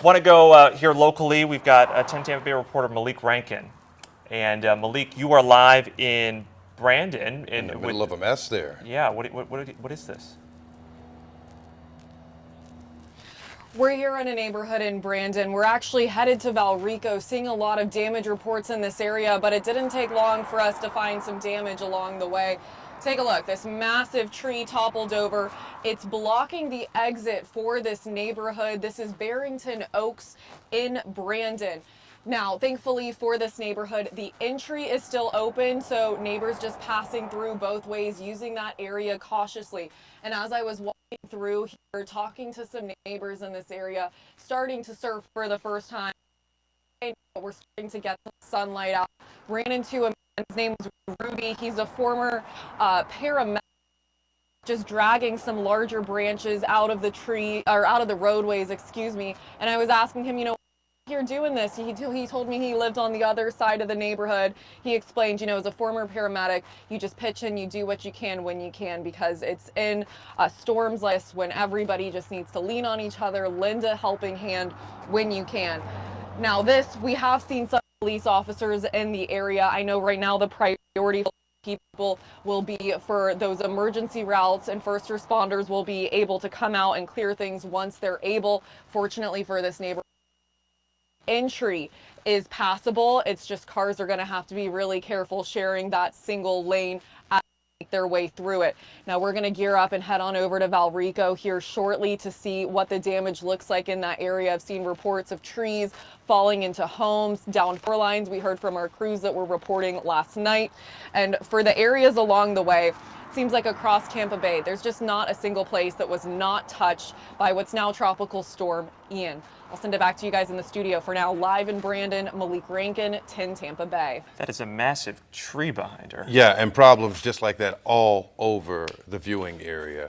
Want to go here locally. We've got 10 Tampa Bay reporter Malik Rankin. And Malik, you are live in Brandon. In the middle of a mess there. Yeah, what is this? We're here in a neighborhood in Brandon. We're actually headed to Valrico, seeing a lot of damage reports in this area, but it didn't take long for us to find some damage along the way. Take a look, this massive tree toppled over. It's blocking the exit for this neighborhood. This is Barrington Oaks in Brandon. Now, thankfully for this neighborhood, the entry is still open, so neighbors just passing through both ways, using that area cautiously. And as I was walking through here, talking to some neighbors in this area, starting to surf for the first time, we're starting to get the sunlight out. Ran into a man, his name was Ruby. He's a former paramedic, just dragging some larger branches out of the tree, or out of the roadways, excuse me. And I was asking him, you're doing this. He told me he lived on the other side of the neighborhood. He explained, as a former paramedic, you just pitch in, you do what you can when you can, because it's in storms like this when everybody just needs to lean on each other, lend a helping hand when you can. Now we have seen some police officers in the area. I know right now the priority people will be for those emergency routes, and first responders will be able to come out and clear things once they're able. Fortunately for this neighborhood, entry is passable. It's just cars are going to have to be really careful sharing that single lane as they make their way through it. Now we're going to gear up and head on over to Valrico here shortly to see what the damage looks like in that area. I've seen reports of trees falling into homes, down shorelines. We heard from our crews that were reporting last night. And for the areas along the way, seems like across Tampa Bay, there's just not a single place that was not touched by what's now Tropical Storm Ian. I'll send it back to you guys in the studio. For now, live in Brandon, Malik Rankin, 10 Tampa Bay. That is a massive tree behind her. Yeah, and problems just like that all over the viewing area.